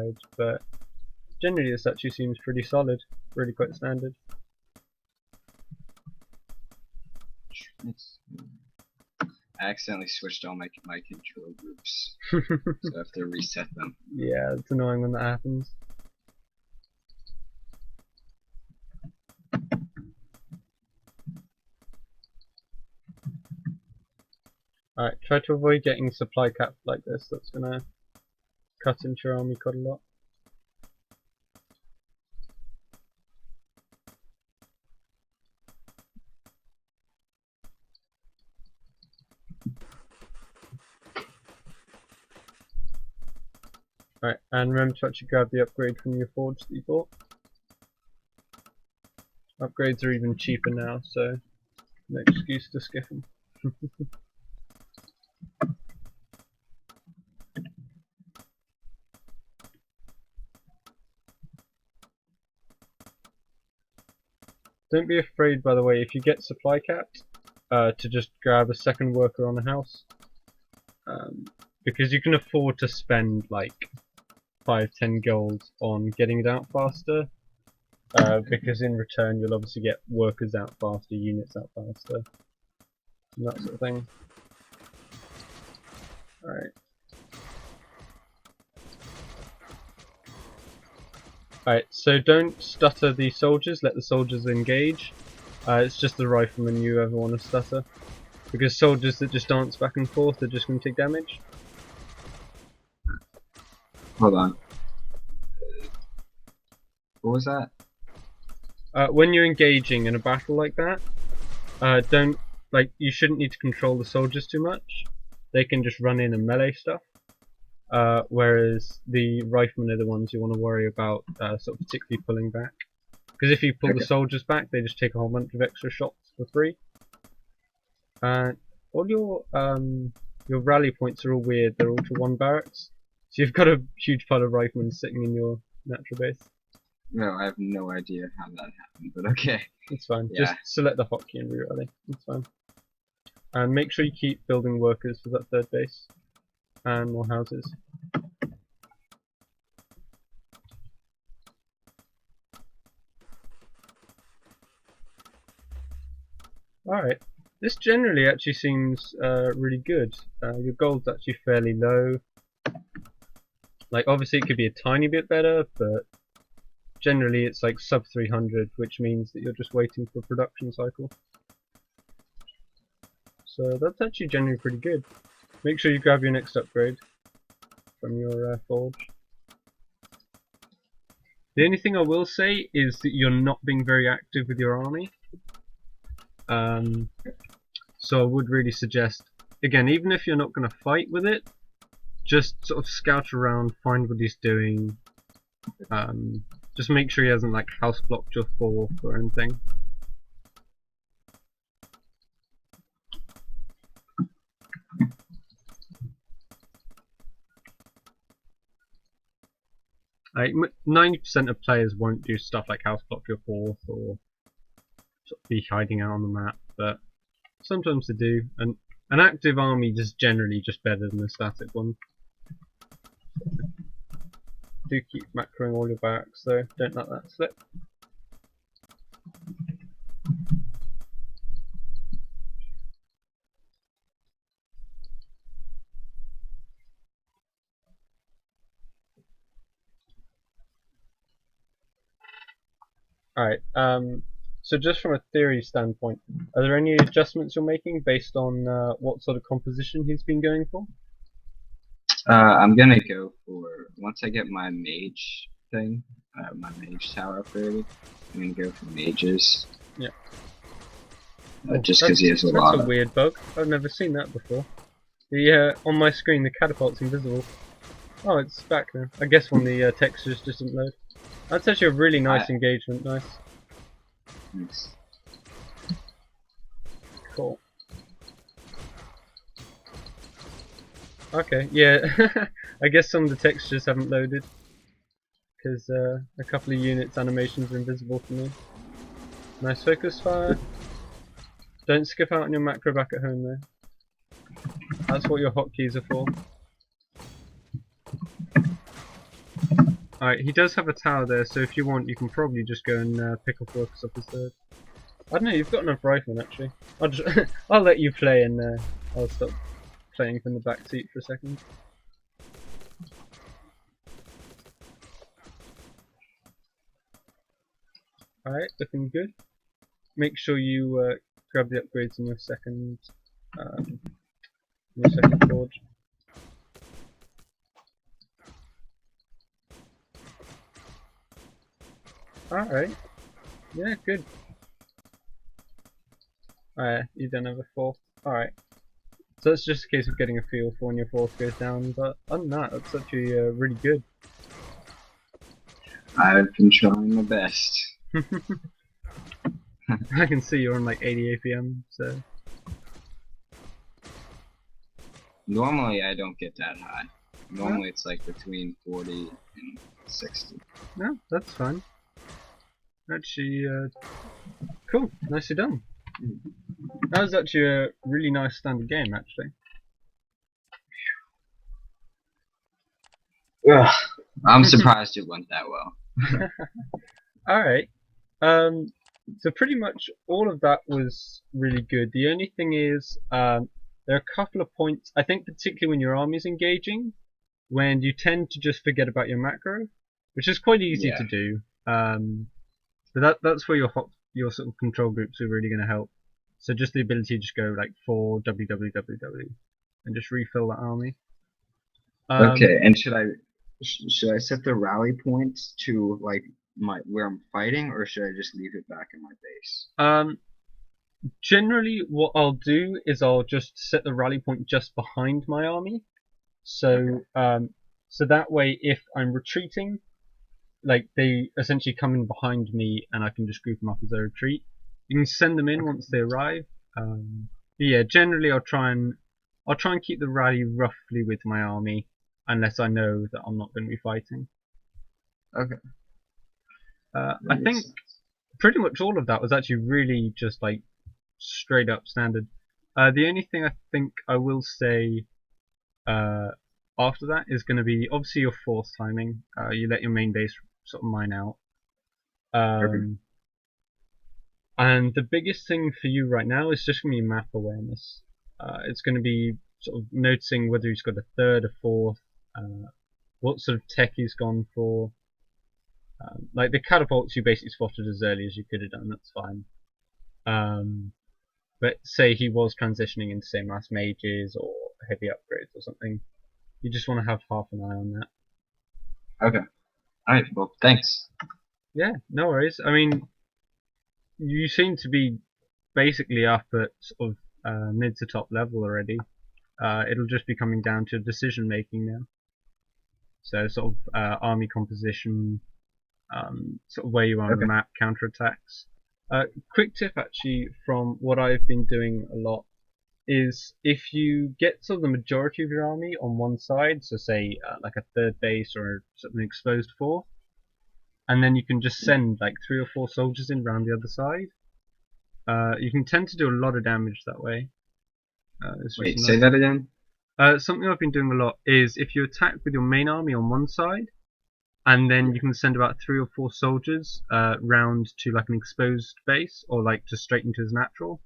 side, but generally this actually seems pretty solid, really quite standard. I accidentally switched all my control groups, so I have to reset them. Yeah, it's annoying when that happens. Alright, try to avoid getting supply capped like this. That's gonna cut into your army quite a lot. Alright, and remember to actually grab the upgrade from your forge that you bought. Upgrades are even cheaper now, so no excuse to skip them. Don't be afraid, by the way, if you get supply capped, to just grab a second worker on a house. Because you can afford to spend like 5-10 gold on getting it out faster. Because in return you'll obviously get workers out faster, units out faster, and that sort of thing. Alright. Alright, so don't stutter the soldiers, let the soldiers engage. It's just the riflemen you ever want to stutter. Because soldiers that just dance back and forth are just going to take damage. Hold on. What was that? When you're engaging in a battle like that, you shouldn't need to control the soldiers too much. They can just run in and melee stuff. Whereas the riflemen are the ones you want to worry about, sort of particularly pulling back. Because if you pull the soldiers back, they just take a whole bunch of extra shots for free. All your rally points are all weird. They're all to one barracks, so you've got a huge pile of riflemen sitting in your natural base. No, I have no idea how that happened, but okay. It's fine. Yeah. Just select the hotkey and re-rally. It's fine. And make sure you keep building workers for that third base and more houses. Alright, this generally actually seems really good. Your gold's actually fairly low. Like, obviously it could be a tiny bit better, but generally it's like sub 300, which means that you're just waiting for a production cycle. So that's actually generally pretty good. Make sure you grab your next upgrade from your forge. The only thing I will say is that you're not being very active with your army. So I would really suggest, again, even if you're not going to fight with it, just sort of scout around, find what he's doing. Just make sure he hasn't like house blocked your fourth or anything. Like 90% of players won't do stuff like house block your fourth or sort of be hiding out on the map, but sometimes they do. And an active army is generally just better than a static one. Do keep macroing all your barracks though, don't let that slip. Alright, so just from a theory standpoint, are there any adjustments you're making based on what sort of composition he's been going for? I'm gonna go for, once I get my mage thing, my mage tower upgraded, I'm gonna go for mages. Yeah. Just because he has a lot. That's a weird bug. I've never seen that before. The on my screen the catapult's invisible. Oh, it's back now. I guess when the textures just didn't load. That's actually a really nice engagement. Nice. Thanks. Cool. Okay, yeah. I guess some of the textures haven't loaded because a couple of units animations are invisible for me. Nice focus fire. Don't skip out on your macro back at home though. That's what your hotkeys are for. Alright, he does have a tower there, so if you want, you can probably just go and pick off workers off his third. I don't know, you've got enough riflemen actually. I'll just I'll let you play and I'll stop playing from the back seat for a second. Alright, looking good. Make sure you grab the upgrades in your second forge. Alright, yeah, good. Alright, you don't have a fourth. Alright. So it's just a case of getting a feel for when your fourth goes down, but other than that, that's actually really good. I've been trying my best. I can see you're on like 80 APM, so... Normally I don't get that high. Normally it's like between 40 and 60. No, that's fine. Actually, cool, nicely done. That was actually a really nice standard game, actually. Ugh, I'm surprised it went that well. Alright, so pretty much all of that was really good. The only thing is, there are a couple of points, I think particularly when your army's engaging, when you tend to just forget about your macro, which is quite easy to do. So that's where your sort of control groups are really going to help. So just the ability to just go like 4 WWWW and just refill that army. Okay, and should I set the rally points to like where I'm fighting, or should I just leave it back in my base? Generally, what I'll do is I'll just set the rally point just behind my army. So so that way, if I'm retreating, like they essentially come in behind me, and I can just group them up as they retreat. You can send them in once they arrive. But yeah, generally I'll try and keep the rally roughly with my army, unless I know that I'm not going to be fighting. Okay. I think pretty much all of that was actually really just like straight up standard. The only thing I think I will say after that is going to be obviously your force timing. You let your main base sort of mine out. And the biggest thing for you right now is just going to be map awareness. It's going to be sort of noticing whether he's got a third, a fourth, what sort of tech he's gone for. Like the catapults you basically spotted as early as you could have done, that's fine. But say he was transitioning into say mass mages or heavy upgrades or something, you just want to have half an eye on that. Okay. Alright, well, thanks. Yeah, no worries. I mean, you seem to be basically up at sort of mid to top level already. It'll just be coming down to decision making now. So sort of army composition, sort of where you are on the map, counterattacks. Quick tip actually from what I've been doing a lot is if you get sort of the majority of your army on one side, so say like a third base or something exposed fourth, and then you can just send like 3 or 4 soldiers in around the other side. You can tend to do a lot of damage that way. Wait, say that again? Something I've been doing a lot is if you attack with your main army on one side, and then you can send about 3 or 4 soldiers round to like an exposed base, or like just straight into his natural.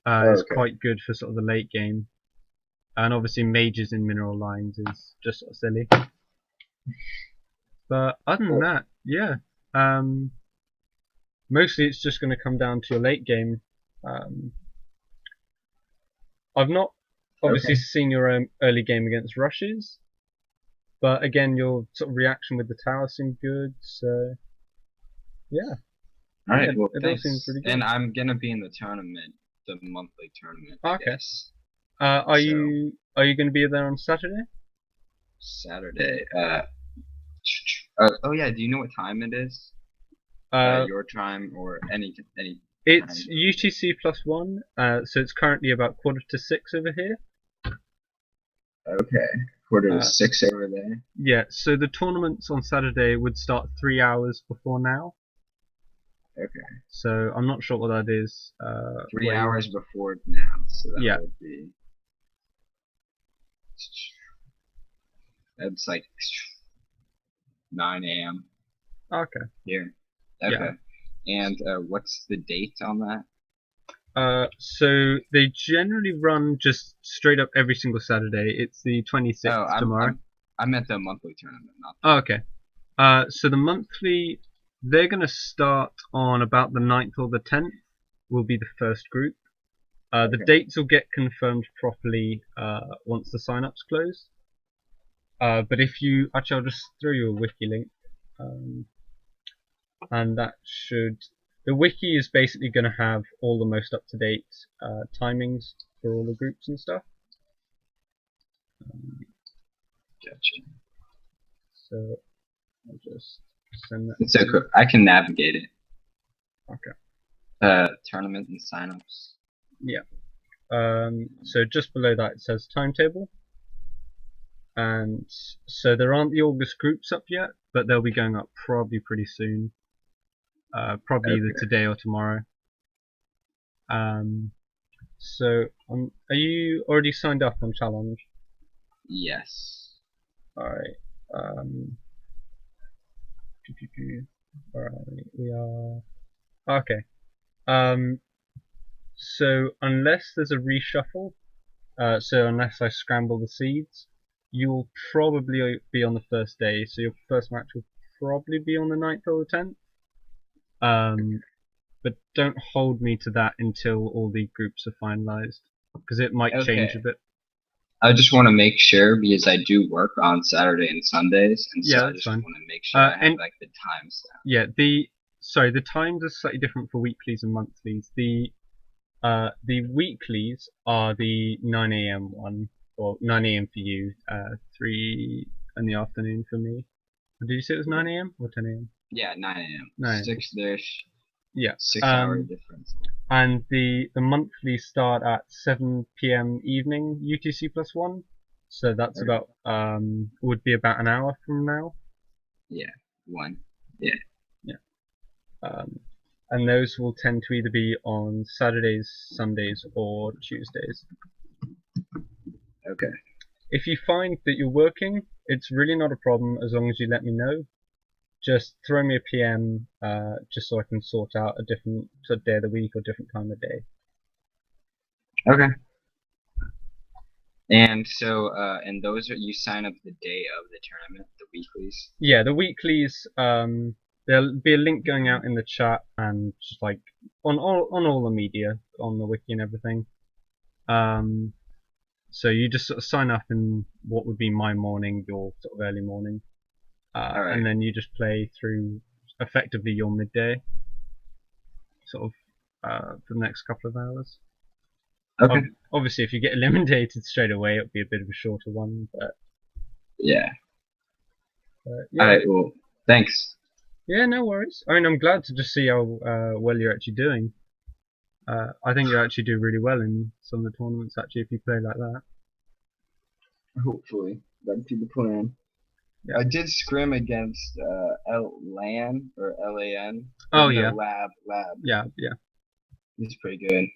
It's quite good for sort of the late game. And obviously mages in mineral lines is just sort of silly. But other than that, yeah. Mostly it's just going to come down to your late game. I've not obviously seen your early game against rushes, but again, your sort of reaction with the tower seemed good, so yeah. Alright, well, it thanks. All seems pretty good. And I'm gonna be in the tournament, the monthly tournament. Okay. Are you going to be there on Saturday? Saturday. Oh yeah. Do you know what time it is? Your time or any. It's UTC +1. So it's currently about 5:45 over here. Okay, 5:45 over there. Yeah. So the tournaments on Saturday would start 3 hours before now. Okay. So I'm not sure what that is. 3 hours before now, so that would be. That's like 9 a.m. Okay. here. Yeah. Okay. And what's the date on that? So they generally run just straight up every single Saturday. It's the 26th Oh, tomorrow. I'm at the monthly tournament, not Oh, okay. So the monthly, they're going to start on about the 9th or the 10th, will be the first group. The Okay. dates will get confirmed properly once the sign-ups close. But if you, actually I'll just throw you a wiki link. And that should, the wiki is basically going to have all the most up-to-date timings for all the groups and stuff. Gotcha. So I'll just send that. It's okay. I can navigate it. Okay. Tournament and signups. Yeah. So just below that it says timetable. And so there aren't the August groups up yet, but they'll be going up probably pretty soon. Probably either today or tomorrow. So are you already signed up on Challenge? Yes. Alright. Alright, we are okay. So unless there's a reshuffle, so unless I scramble the seeds, you'll probably be on the first day. So your first match will probably be on the 9th or the 10th. But don't hold me to that until all the groups are finalized, because it might change a bit. I just want to make sure because I do work on Saturday and Sundays, and so I just want to make sure I have like the times down. Yeah, the times are slightly different for weeklies and monthlies. The weeklies are the 9 a.m. one, or 9 a.m. for you, 3 in the afternoon for me. Did you say it was 9 a.m. or 10 a.m.? Yeah, 9 a.m. 6-ish. Yeah. 6-hour difference. And the monthly start at 7 p.m. evening UTC +1. So that's about would be about an hour from now. Yeah, 1. Yeah. Yeah. And those will tend to either be on Saturdays, Sundays, or Tuesdays. Okay. If you find that you're working, it's really not a problem as long as you let me know. Just throw me a PM, just so I can sort out a different day of the week or different time of day. Okay. And so, and those are, you sign up the day of the tournament, the weeklies? Yeah, the weeklies, there'll be a link going out in the chat and just like on all the media, on the wiki and everything. So you just sort of sign up in what would be my morning, your sort of early morning. And then you just play through effectively your midday, sort of, for the next couple of hours. Okay. Obviously, if you get eliminated straight away, it'll be a bit of a shorter one, but yeah. Yeah. Alright, well, thanks. Yeah, no worries. I mean, I'm glad to just see how well you're actually doing. I think you actually do really well in some of the tournaments, actually, if you play like that. Hopefully. That'd be the plan. Yeah. I did scrim against LAN or LAN. Oh, yeah. Lab. Yeah. He's pretty good.